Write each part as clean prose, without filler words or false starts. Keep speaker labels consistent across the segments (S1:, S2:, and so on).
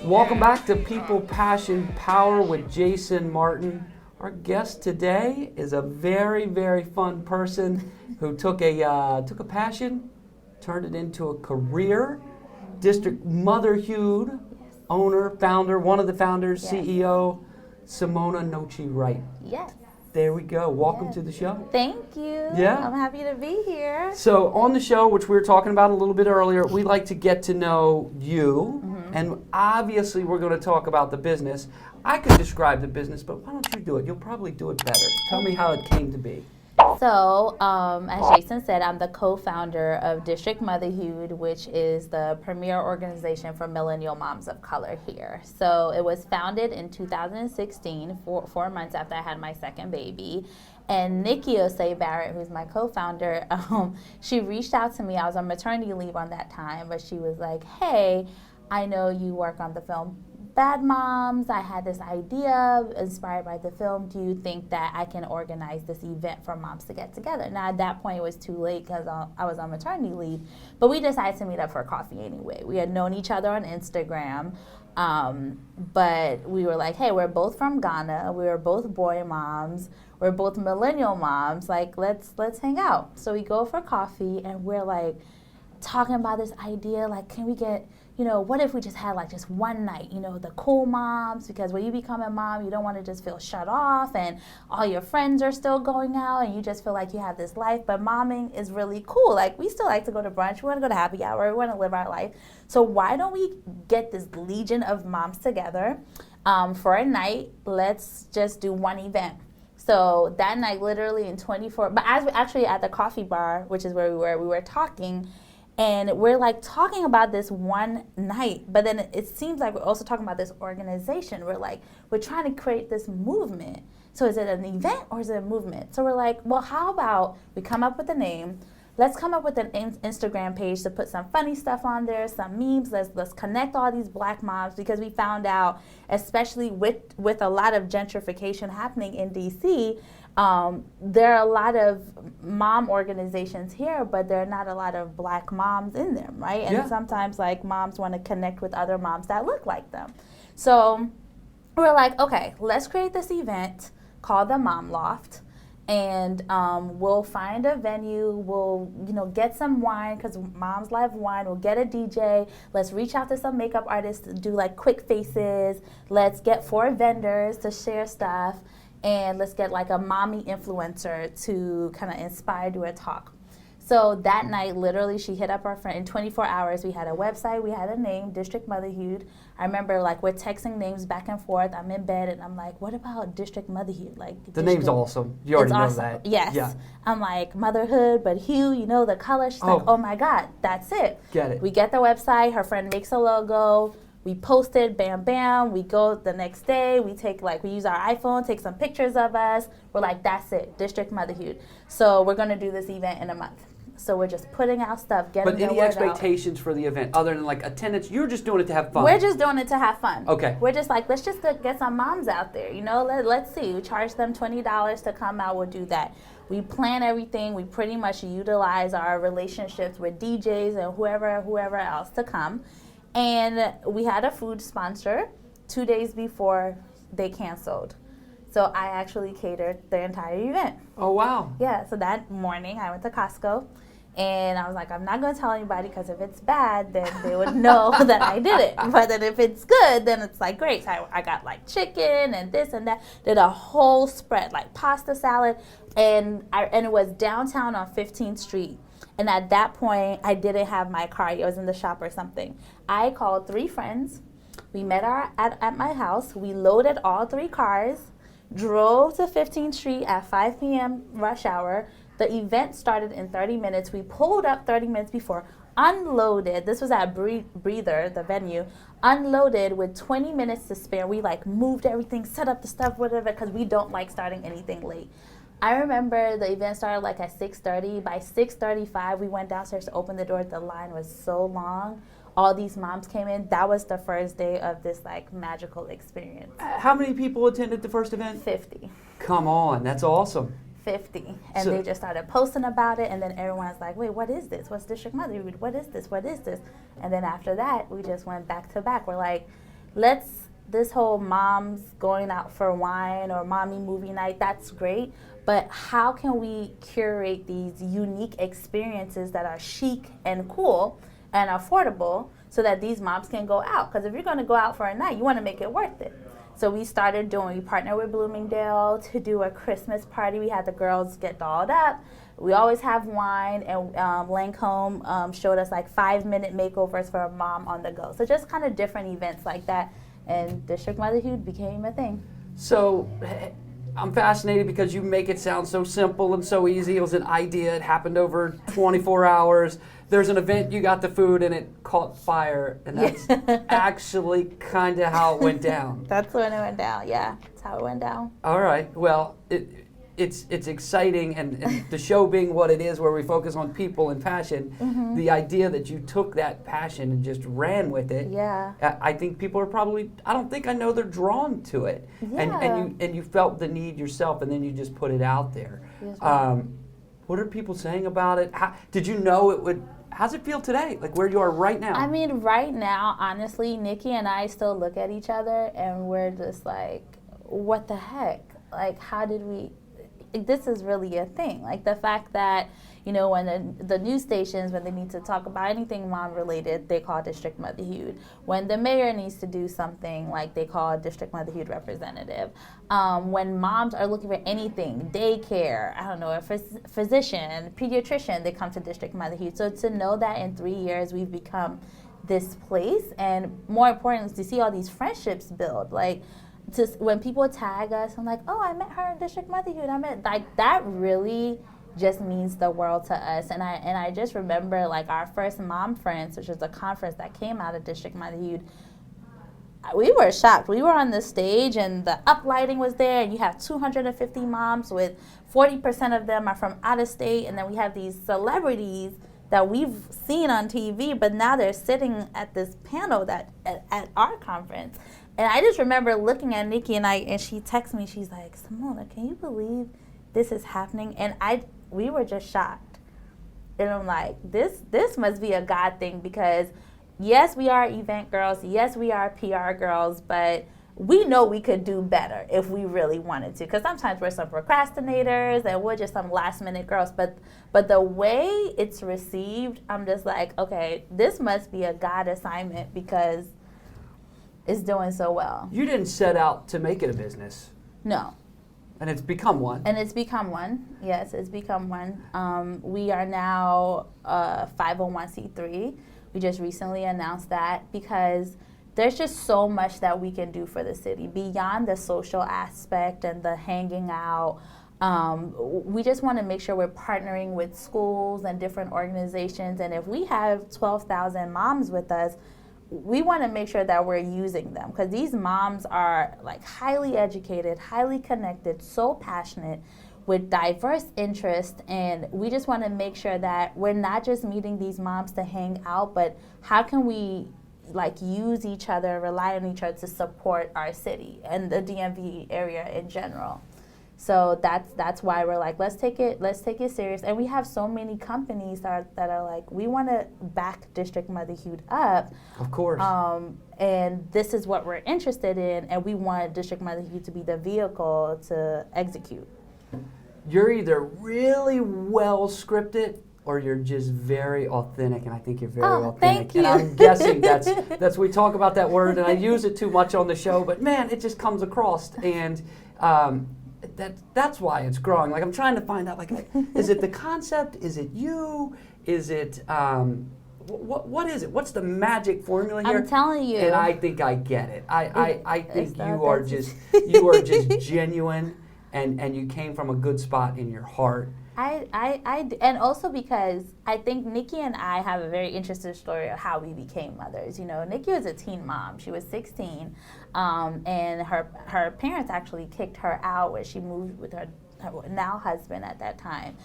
S1: Welcome back to People, Passion, Power with Jason Martin. Our guest today is a very, very fun person who took a passion, turned it into a career. District Motherhued owner, founder, one of the founders, CEO, Simona Noce Wright.
S2: Yes.
S1: There we go. Welcome to the show.
S2: Thank you.
S1: Yeah.
S2: I'm happy to be here.
S1: So on the show, which we were talking about a little bit earlier, we like to get to know you. And obviously we're going to talk about the business. I could describe the business, but why don't you do it? You'll probably do it better. Tell me how it came to be.
S2: So, as Jason said, I'm the co-founder of District Motherhood, which is the premier organization for millennial moms of color here. So it was founded in 2016, 4 months after I had my second baby. And Nikkis Barrett, who's my co-founder, she reached out to me. I was on maternity leave on that time, but she was like, hey, I know you work on the film Bad Moms. I had this idea inspired by the film. Do you think that I can organize this event for moms to get together? Now, at that point, it was too late because I was on maternity leave, but we decided to meet up for coffee anyway. We had known each other on Instagram, but we were like, hey, we're both from Ghana. We were both boy moms. We're both millennial moms. Like, let's hang out. So we go for coffee, and we're like talking about this idea, like, can we get, what if we just had like just one night, the cool moms, because when you become a mom, you don't want to just feel shut off and all your friends are still going out and you just feel like you have this life. But momming is really cool. Like, we still like to go to brunch. We want to go to happy hour. We want to live our life. So why don't we get this legion of moms together for a night? Let's just do one event. So that night, literally in 24, but as we actually at the coffee bar, which is where we were talking. And we're like talking about this one night, but then it seems like we're also talking about this organization. We're trying to create this movement. So is it an event or is it a movement? So we're like, well, how about we come up with a name? Let's come up with an Instagram page to put some funny stuff on there, some memes. Let's connect all these black moms, because we found out, especially with a lot of gentrification happening in DC, there are a lot of mom organizations here, but there are not a lot of black moms in them, right? And sometimes like moms want to connect with other moms that look like them. So we're like, okay, let's create this event called the Mom Loft. And we'll find a venue, we'll get some wine, because moms love wine, we'll get a DJ, let's reach out to some makeup artists to do like quick faces, let's get 4 vendors to share stuff, and let's get like a mommy influencer to kind of inspire, do a talk. So that night, literally, she hit up our friend. In 24 hours, we had a website, we had a name, District Motherhood. I remember, like, we're texting names back and forth. I'm in bed, and I'm like, what about District Motherhood? Like,
S1: the name's awesome. You already know
S2: awesome.
S1: that.
S2: Yes.
S1: Yeah.
S2: I'm like, Motherhood, but Hue, the color. She's like, oh my God, that's it.
S1: Get it.
S2: We get the website. Her friend makes a logo. We post it, bam, bam. We go the next day. We use our iPhone, take some pictures of us. We're like, that's it, District Motherhood. So we're going to do this event in a month. So we're just putting out stuff, getting the word out.
S1: But any expectations for the event other than like attendance? You're just doing it to have fun.
S2: We're just doing it to have fun.
S1: Okay.
S2: We're just like, let's just get some moms out there. Let's see. We charge them $20 to come out. We'll do that. We plan everything. We pretty much utilize our relationships with DJs and whoever else to come. And we had a food sponsor 2 days before they canceled. So I actually catered the entire event.
S1: Oh, wow.
S2: Yeah, so that morning I went to Costco, and I was like, I'm not going to tell anybody, because if it's bad, then they would know that I did it. But then if it's good, then it's like great. So I got like chicken and this and that. Did a whole spread, like pasta salad, and it was downtown on 15th Street. And at that point, I didn't have my car. I was in the shop or something. I called 3 friends. We met at my house. We loaded all 3 cars, drove to 15th Street at 5 p.m. rush hour. The event started in 30 minutes. We pulled up 30 minutes before, unloaded. This was at Breather, the venue. Unloaded with 20 minutes to spare. We like moved everything, set up the stuff, whatever, because we don't like starting anything late. I remember the event started like at 6:30. By 6:35, we went downstairs to open the door. The line was so long. All these moms came in. That was the first day of this like magical experience.
S1: How many people attended the first event?
S2: 50.
S1: Come on, that's awesome.
S2: 50. And they just started posting about it, and then everyone's like, wait, what is this? What's District Motherhood? What is this? What is this? And then after that, we just went back to back. We're like, this whole moms going out for wine or mommy movie night, that's great. But how can we curate these unique experiences that are chic and cool and affordable so that these moms can go out? Because if you're going to go out for a night, you want to make it worth it. So we partnered with Bloomingdale to do a Christmas party. We had the girls get dolled up. We always have wine, and Lancome showed us like 5-minute makeovers for a mom on the go. So just kind of different events like that, and District Motherhood became a thing.
S1: So I'm fascinated because you make it sound so simple and so easy. It was an idea. It happened over 24 hours. There's an event, you got the food, and it caught fire. And that's actually kind of how it went down.
S2: That's when it went down, yeah. That's how it went down.
S1: All right. Well, it's exciting, and the show being what it is, where we focus on people and passion, the idea that you took that passion and just ran with it, I think people are probably, I know they're drawn to it.
S2: Yeah.
S1: And you felt the need yourself, and then you just put it out there.
S2: Yes,
S1: what are people saying about it? Did you know it would, how's it feel today, like where you are right now?
S2: I mean, right now, honestly, Nikki and I still look at each other and we're just like, what the heck? Like, how did we, this is really a thing. Like the fact that, you know, when the news stations, when they need to talk about anything mom related, they call District Motherhued. When the mayor needs to do something, like they call a District Motherhued representative. When moms are looking for anything, daycare, I don't know, a physician, pediatrician, they come to District Motherhued. So to know that in 3 years we've become this place, and more importantly, to see all these friendships build, like, when people tag us, I'm like, oh, I met her in District Motherhood. Like, that really just means the world to us. And I just remember, like, our first Mom Friends, which was a conference that came out of District Motherhood. We were shocked. We were on the stage, and the uplighting was there, and you have 250 moms, with 40% of them are from out of state, and then we have these celebrities that we've seen on TV, but now they're sitting at this panel that at our conference. And I just remember looking at Nikki and she texted me, she's like, Simona, can you believe this is happening? And we were just shocked. And I'm like, this must be a God thing, because yes, we are event girls, yes, we are PR girls, but we know we could do better if we really wanted to. Because sometimes we're some procrastinators and we're just some last minute girls. But the way it's received, I'm just like, okay, this must be a God assignment, because it's doing so well.
S1: You didn't set out to make it a business.
S2: No.
S1: And it's become one.
S2: Yes, it's become one. We are now 501c3. We just recently announced that, because there's just so much that we can do for the city beyond the social aspect and the hanging out. We just want to make sure we're partnering with schools and different organizations. And if we have 12,000 moms with us, we want to make sure that we're using them, because these moms are like highly educated, highly connected, so passionate, with diverse interests, and we just want to make sure that we're not just meeting these moms to hang out, but how can we like use each other, rely on each other to support our city and the DMV area in general. So that's why we're like, let's take it serious. And we have so many companies that are like, we want to back District Motherhood up.
S1: Of course.
S2: And this is what we're interested in, and we want District Motherhood to be the vehicle to execute.
S1: You're either really well scripted, or you're just very authentic, and I think you're very authentic.
S2: Thank you.
S1: And I'm guessing that's we talk about that word, and I use it too much on the show, but man, it just comes across, and that's why it's growing. Like, I'm trying to find out, like, is it the concept? Is it you? Is it what is it? What's the magic formula here?
S2: I'm telling you.
S1: And I think I get it. I think you are just genuine, and you came from a good spot in your heart.
S2: And also because I think Nikki and I have a very interesting story of how we became mothers. You know, Nikki was a teen mom. She was 16, and her parents actually kicked her out when she moved with her now husband at that time,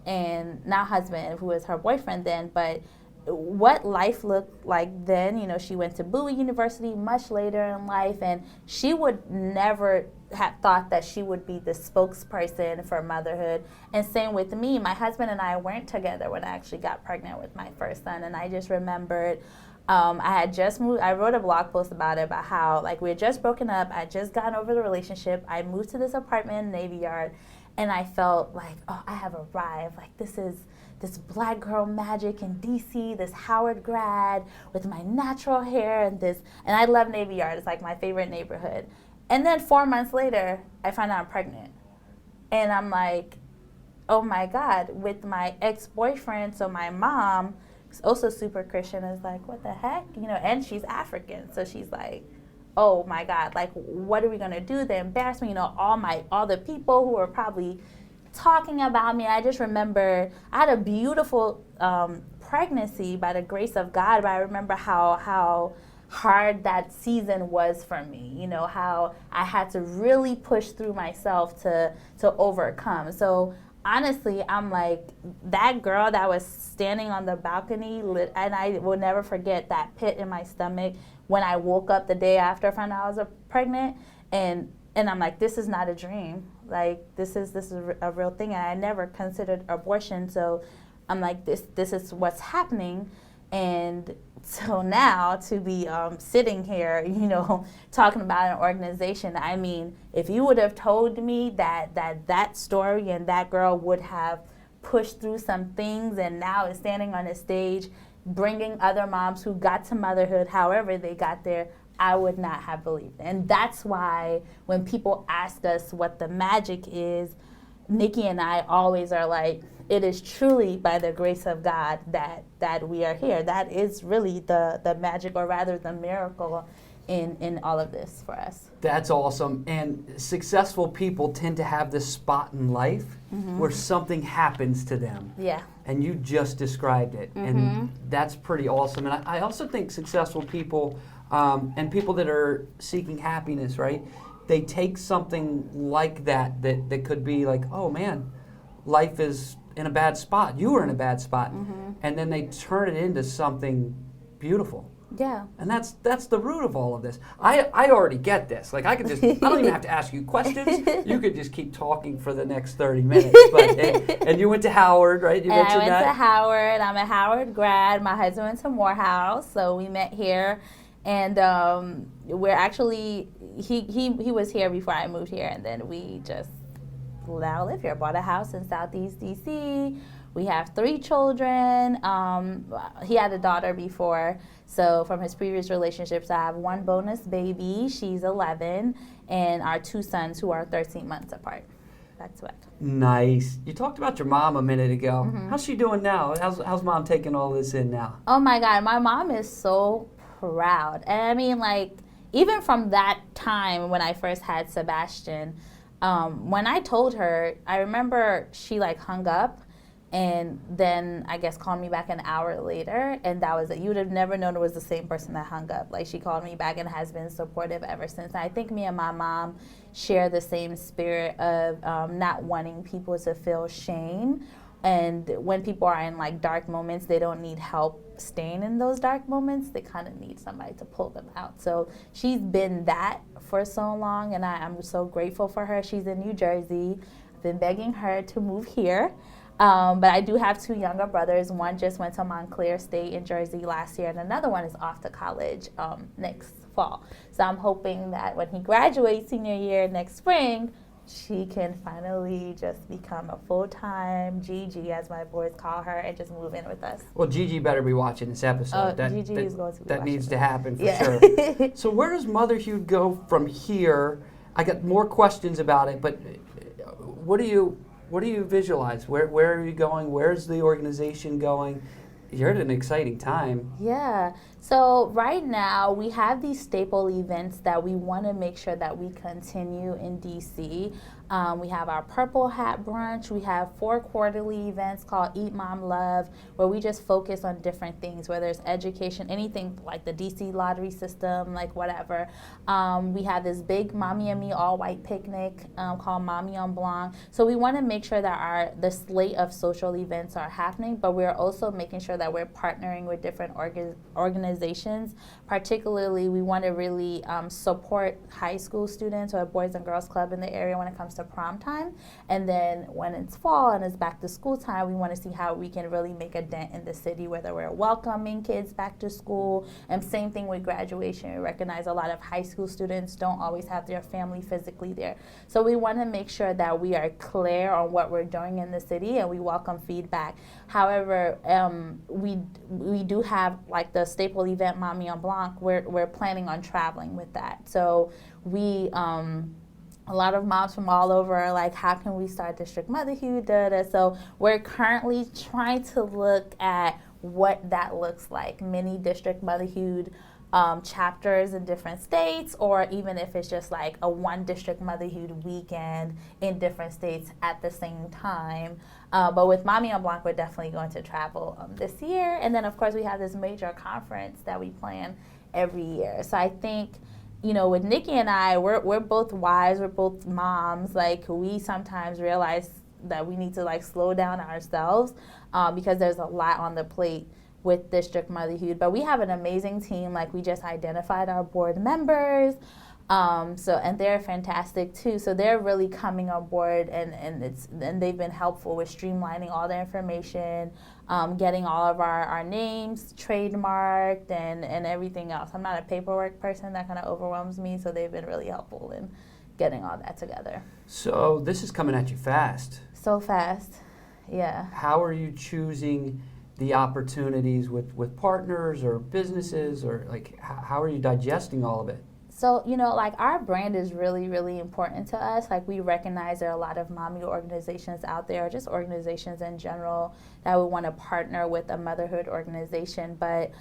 S2: and now husband, who was her boyfriend then. But what life looked like then, you know, she went to Bowie University much later in life, and she would never have thought that she would be the spokesperson for motherhood. And same with me. My husband and I weren't together when I actually got pregnant with my first son, and I just remembered I had just moved. I wrote a blog post about it, about how like we had just broken up. I had just gotten over the relationship. I moved to this apartment in Navy Yard, and I felt like, oh, I have arrived. Like this is this black girl magic in DC, this Howard grad with my natural hair and this. And I love Navy Yard. It's like my favorite neighborhood. And then 4 months later, I find out I'm pregnant, and I'm like, oh my God, with my ex-boyfriend. So my mom, who's also super Christian, is like, what the heck? And she's African. So she's like, oh my God, like, what are we gonna do? They embarrass me, all the people who were probably talking about me. I just remember I had a beautiful pregnancy by the grace of God, but I remember how hard that season was for me, how I had to really push through myself to overcome. So honestly, I'm like, that girl that was standing on the balcony, and I will never forget that pit in my stomach when I woke up the day after I found out I was pregnant, and I'm like, this is not a dream. Like, this is a real thing, and I never considered abortion, so I'm like, this is what's happening. And so now to be sitting here, talking about an organization, I mean, if you would have told me that story and that girl would have pushed through some things and now is standing on a stage bringing other moms who got to motherhood, however they got there, I would not have believed it. And that's why when people ask us what the magic is, Nikki and I always are like, it is truly by the grace of God that we are here. That is really the magic, or rather the miracle in all of this for us.
S1: That's awesome. And successful people tend to have this spot in life where something happens to them.
S2: Yeah.
S1: And you just described it. And that's pretty awesome. And I also think successful people and people that are seeking happiness, right? They take something like that could be like, oh man, life is in a bad spot. You were in a bad spot. And then they turn it into something beautiful.
S2: Yeah.
S1: And that's the root of all of this. I already get this. Like I don't even have to ask you questions. You could just keep talking for the next 30 minutes. But and you went to Howard, right? You mentioned that.
S2: I went to Howard. I'm a Howard grad. My husband went to Morehouse, so we met here. And we're actually, he was here before I moved here, and then we just now live here. Bought a house in Southeast DC. We have 3 children. He had a daughter before, so from his previous relationships, I have 1 bonus baby. She's 11, and our 2 sons who are 13 months apart. That's what.
S1: Nice. You talked about your mom a minute ago. How's she doing now? How's mom taking all this in now?
S2: Oh my God, my mom is so proud. And I mean, like, even from that time when I first had Sebastian, when I told her, I remember she like hung up and then I guess called me back an hour later, and that was it. You would have never known it was the same person that hung up. Like, she called me back and has been supportive ever since. And I think me and my mom share the same spirit of not wanting people to feel shame. And when people are in like dark moments, they don't need help staying in those dark moments. They kind of need somebody to pull them out. So she's been that for so long, and I'm so grateful for her. She's in New Jersey. I've been begging her to move here. But I do have 2 younger brothers. One just went to Montclair State in Jersey last year, and another one is off to college next fall. So I'm hoping that when he graduates senior year next spring, she can finally just become a full-time Gigi, as my boys call her, and just move in with us.
S1: Well, Gigi better be watching this episode.
S2: Gigi is going to be
S1: that
S2: watching
S1: needs
S2: it.
S1: to happen for sure. So where does Motherhued go from here? I got more questions about it, but what do you visualize? Where are you going? Where's the organization going? You're at an exciting time.
S2: Yeah. So right now we have these staple events that we want to make sure that we continue in DC. We have our Purple Hat Brunch. We have 4 quarterly events called Eat Mom Love, where we just focus on different things, whether it's education, anything like the DC lottery system, like whatever. We have this big Mommy and Me all-white picnic called Mommy en Blanc. So we want to make sure that the slate of social events are happening, but we're also making sure that we're partnering with different organizations organizations. Particularly, we want to really support high school students or Boys and Girls Club in the area when it comes to prom time. And then when it's fall and it's back to school time, we want to see how we can really make a dent in the city, whether we're welcoming kids back to school. And same thing with graduation. We recognize a lot of high school students don't always have their family physically there. So we want to make sure that we are clear on what we're doing in the city, and we welcome feedback. However, we do have like the staple event, Mommy en Blanc. We're planning on traveling with that. So we a lot of moms from all over are like, how can we start District Motherhood? So we're currently trying to look at what that looks like. Mini District Motherhood chapters in different states, or even if it's just like a one District Motherhood weekend in different states at the same time. But with Mommy en Blanc, we're definitely going to travel this year. And then, of course, we have this major conference that we plan every year. So I think, you know, with Nikki and I, we're both wives, we're both moms. Like, we sometimes realize that we need to like slow down ourselves because there's a lot on the plate with District Motherhood. But we have an amazing team. Like, we just identified our board members. And they're fantastic too. So they're really coming on board, and they've been helpful with streamlining all the information, getting all of our names trademarked and everything else. I'm not a paperwork person, that kind of overwhelms me, so they've been really helpful in getting all that together.
S1: So this is coming at you fast.
S2: So fast, yeah.
S1: How are you choosing the opportunities with partners or businesses, or like how are you digesting all of it?
S2: So, you know, like, our brand is really, really important to us. Like, we recognize there are a lot of mommy organizations out there, or just organizations in general, that would want to partner with a motherhood organization. But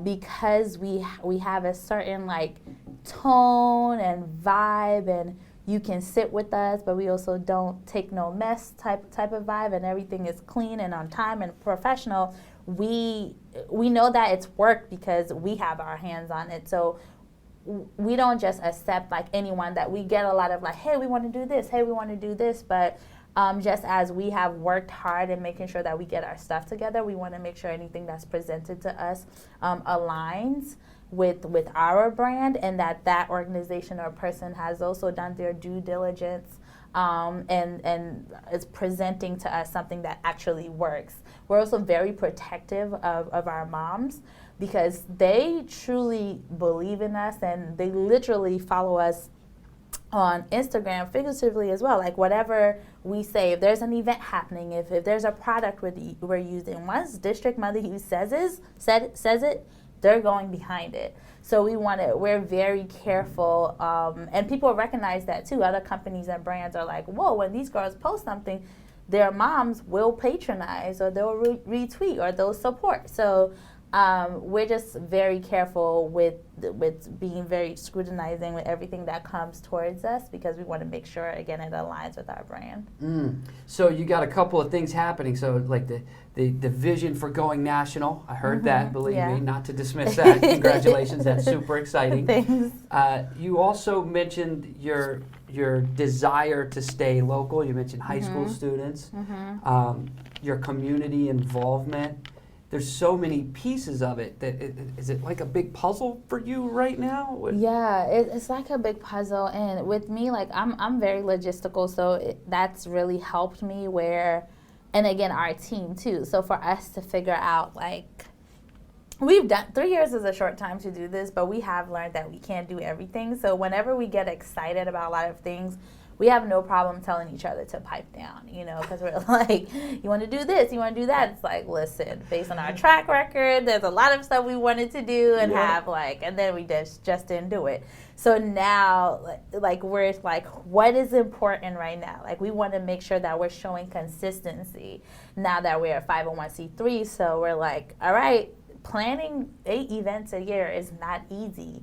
S2: because we have a certain, like, tone and vibe, and you can sit with us, but we also don't take no mess type of vibe, and everything is clean and on time and professional, we know that it's work because we have our hands on it. So we don't just accept like anyone. That we get a lot of like, hey, we want to do this, hey, we want to do this, but just as we have worked hard in making sure that we get our stuff together, we want to make sure anything that's presented to us aligns with our brand, and that organization or person has also done their due diligence and is presenting to us something that actually works. We're also very protective of our moms, because they truly believe in us, and they literally follow us on Instagram figuratively as well. Like, whatever we say, if there's an event happening, if there's a product we're using, once District Motherhood says it, they're going behind it. So we're very careful, and people recognize that too. Other companies and brands are like, whoa, when these girls post something, their moms will patronize, or they'll retweet, or they'll support. So we're just very careful with being very scrutinizing with everything that comes towards us, because we want to make sure, again, it aligns with our brand.
S1: So you got a couple of things happening. So like the vision for going national, I heard that, believe me, not to dismiss that. Congratulations, that's super exciting.
S2: Thanks.
S1: You also mentioned your desire to stay local. You mentioned high school students, your community involvement. There's so many pieces of it. Is it like a big puzzle for you right now?
S2: Yeah, it's like a big puzzle. And with me, like, I'm very logistical, so that's really helped me and again, our team too. So for us to figure out, like, we've done 3 years is a short time to do this, but we have learned that we can't do everything. So whenever we get excited about a lot of things, we have no problem telling each other to pipe down, you know, because we're like, you want to do this, you want to do that. It's like, listen, based on our track record, there's a lot of stuff we wanted to do and have, like, and then we just didn't do it. So now, like, we're like, what is important right now? Like, we want to make sure that we're showing consistency now that we're a 501c3. So we're like, all right, planning 8 events a year is not easy.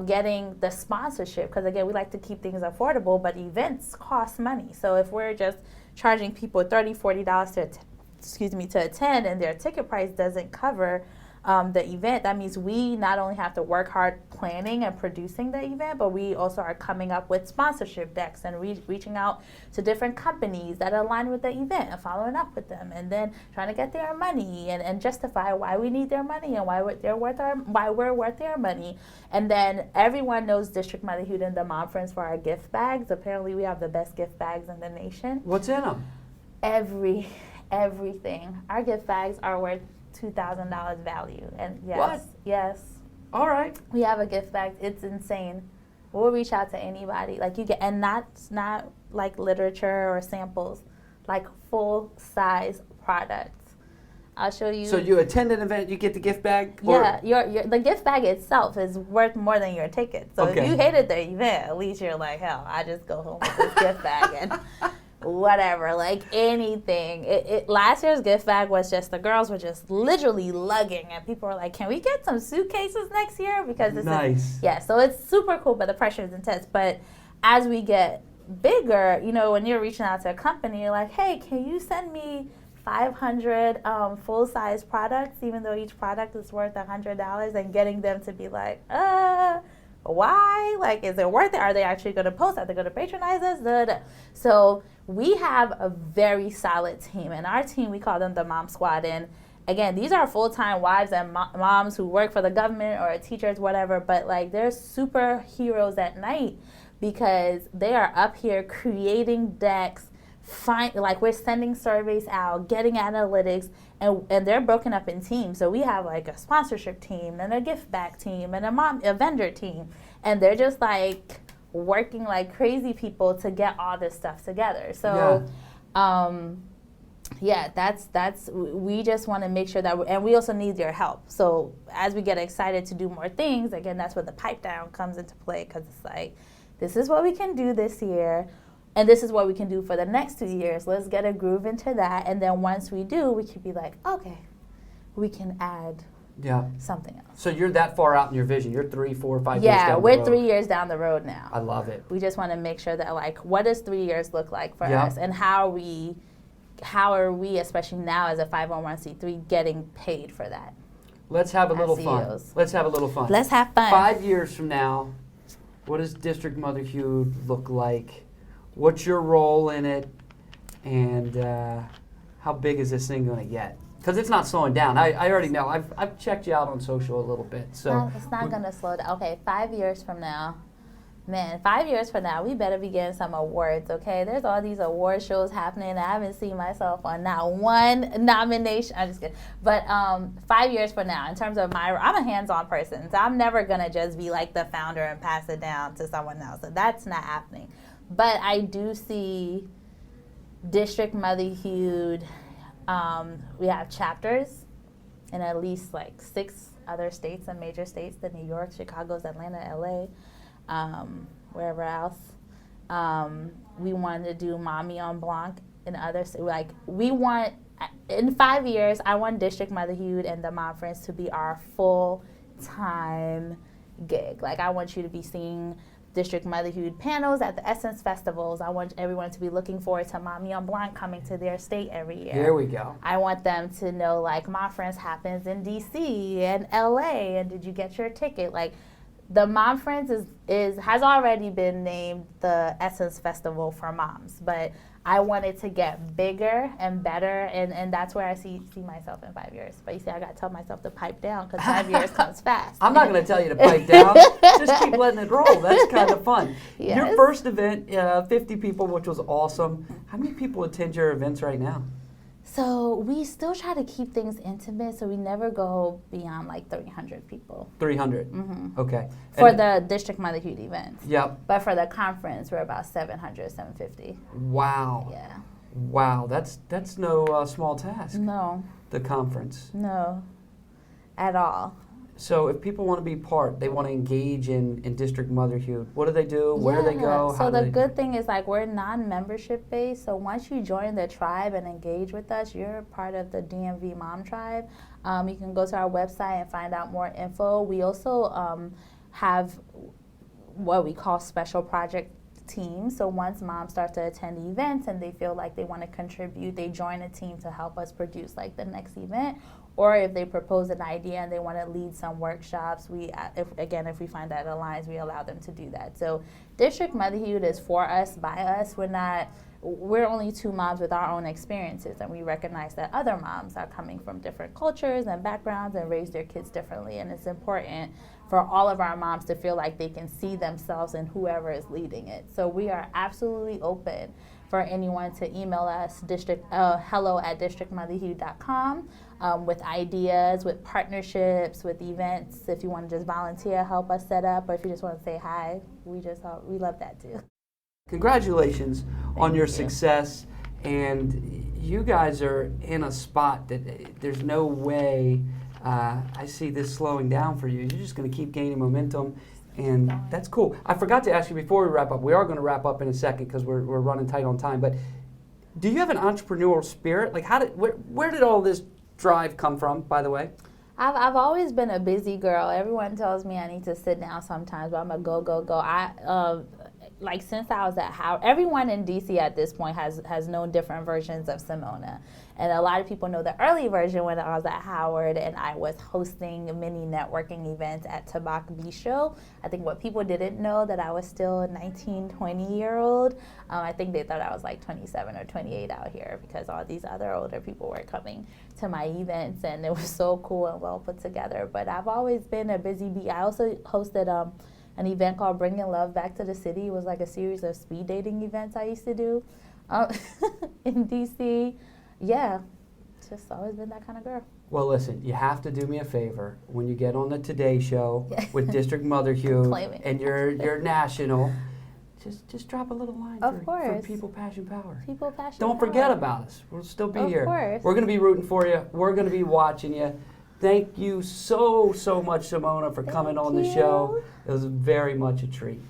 S2: Getting the sponsorship, because again, we like to keep things affordable, but events cost money. So if we're just charging people $30, $40 to attend, and their ticket price doesn't cover the event, that means we not only have to work hard planning and producing the event, but we also are coming up with sponsorship decks and reaching out to different companies that align with the event and following up with them, and then trying to get their money and justify why we need their money and why we're worth their money. And then everyone knows District Motherhood and the Mom Friends for our gift bags. Apparently, we have the best gift bags in the nation.
S1: What's in them?
S2: Everything. Our gift bags are worth $2,000 value. And yes,
S1: What?
S2: yes.
S1: All right.
S2: We have a gift bag. It's insane. We'll reach out to anybody. Like you get, and not like literature or samples, like full size products. I'll show you.
S1: So you attend an event, you get the gift bag?
S2: Yeah, your the gift bag itself is worth more than your ticket. So
S1: Okay.
S2: if you hated the event, at least you're like, hell, I just go home with this gift bag and whatever, like anything. Last year's gift bag was just, the girls were just literally lugging, and people were like, can we get some suitcases next year? Because this
S1: Nice.
S2: yeah, so it's super cool, but the pressure is intense. But as we get bigger, you know, when you're reaching out to a company, you're like, hey, can you send me 500 full-size products, even though each product is worth $100, and getting them to be like, why? Like, is it worth it? Are they actually going to post? Are they going to patronize us? Da, da. So we have a very solid team, and our team, we call them the Mom Squad. And again, these are full-time wives and moms who work for the government or teachers, whatever, but like they're superheroes at night because they are up here creating decks, like we're sending surveys out, getting analytics, and they're broken up in teams. So we have like a sponsorship team and a gift bag team and a vendor team, and they're just like working like crazy people to get all this stuff together. So that's we just want to make sure that and we also need your help. So as we get excited to do more things, again, that's where the pipe down comes into play, because it's like, this is what we can do this year, and this is what we can do for the next 2 years. Let's get a groove into that. And then once we do, we can be like, okay, we can add something else.
S1: So you're that far out in your vision. You're 3, 4, 5 years down the road.
S2: Yeah, we're 3 years down the road now.
S1: I love it.
S2: We just want to make sure that, like, what does 3 years look like for us? And how are we, especially now as a 501c3, getting paid for that?
S1: Let's have a little fun.
S2: CEOs.
S1: Let's have a little fun.
S2: Let's have fun.
S1: 5 years from now, what does District Motherhued look like? What's your role in it? And how big is this thing going to get? Because it's not slowing down. I already know. I've checked you out on social a little bit. So
S2: it's not going to slow down. Okay, 5 years from now. Man, 5 years from now, we better be getting some awards, okay? There's all these award shows happening. I haven't seen myself on not one nomination. I'm just kidding. But 5 years from now, in terms of I'm a hands-on person, so I'm never going to just be like the founder and pass it down to someone else. So that's not happening. But I do see District Motherhued. We have chapters in at least like 6 other states and major states: the New York, Chicago's, Atlanta, LA. Wherever else. We want to do Mommy en Blanc in others. Like, we want, in 5 years, I want District Motherhood and the Mom Friends to be our full-time gig. Like, I want you to be seeing District Motherhood panels at the Essence festivals. I want everyone to be looking forward to Mommy en Blanc coming to their state every year.
S1: Here we go.
S2: I want them to know, like, Mom Friends happens in DC and LA, and did you get your ticket? Like, the Mom Friends has already been named the Essence Festival for moms, but I want it to get bigger and better, and that's where I see myself in 5 years. But you see, I got to tell myself to pipe down, because 5 years comes fast.
S1: I'm not going to tell you to pipe down. Just keep letting it roll. That's kind of fun.
S2: Yes.
S1: Your first event, 50 people, which was awesome. How many people attend your events right now?
S2: So we still try to keep things intimate, so we never go beyond like 300 people.
S1: 300?
S2: Mm-hmm.
S1: Okay.
S2: For the District Motherhood events.
S1: Yep.
S2: But for the conference, we're about 700, 750.
S1: Wow.
S2: Yeah.
S1: Wow, that's no small task.
S2: No.
S1: The conference.
S2: No. At all.
S1: So if people want to be they want to engage in District Motherhood, what do they do? Where do they go?
S2: So the good thing is, like, we're non-membership based. So once you join the tribe and engage with us, you're part of the DMV Mom Tribe. You can go to our website and find out more info. We also have what we call special project teams. So once moms start to attend events and they feel like they want to contribute, they join a team to help us produce like the next event. Or if they propose an idea and they want to lead some workshops, if we find that aligns, we allow them to do that. So District Motherhood is for us, by us. We're only two moms with our own experiences, and we recognize that other moms are coming from different cultures and backgrounds and raise their kids differently. And it's important for all of our moms to feel like they can see themselves in whoever is leading it. So we are absolutely open for anyone to email us hello@districtmotherhued.com with ideas, with partnerships, with events. If you want to just volunteer, help us set up, or if you just want to say hi, we love that too.
S1: Congratulations on your
S2: you.
S1: success, and you guys are in a spot that there's no way I see this slowing down for you. You're just going to keep gaining momentum, and that's cool. I forgot to ask you before we wrap up. We are going to wrap up in a second because we're running tight on time, but do you have an entrepreneurial spirit? Like, where did all this drive come from, by the way?
S2: I've always been a busy girl. Everyone tells me I need to sit down sometimes, but I'm a go. Since I was at Howard, everyone in DC at this point has known different versions of Simona. And a lot of people know the early version when I was at Howard and I was hosting mini networking events at Tabak Bistro. I think what people didn't know that I was still a 19, 20-year-old. I think they thought I was like 27 or 28 out here because all these other older people were coming to my events, and it was so cool and well put together. But I've always been a busy bee. I also hosted an event called Bringing Love Back to the City. It was like a series of speed dating events I used to do in DC. Yeah, just always been that kind of girl.
S1: Well, listen, you have to do me a favor when you get on the Today Show with District Motherhued and you're national. Just drop a little line for People, Passion, Power.
S2: People, Passion,
S1: Don't
S2: Power.
S1: forget about us. We'll still be here.
S2: Of course.
S1: We're going to be rooting for you. We're going to be watching you. Thank you so much, Simona, for coming on the show. It was very much a treat.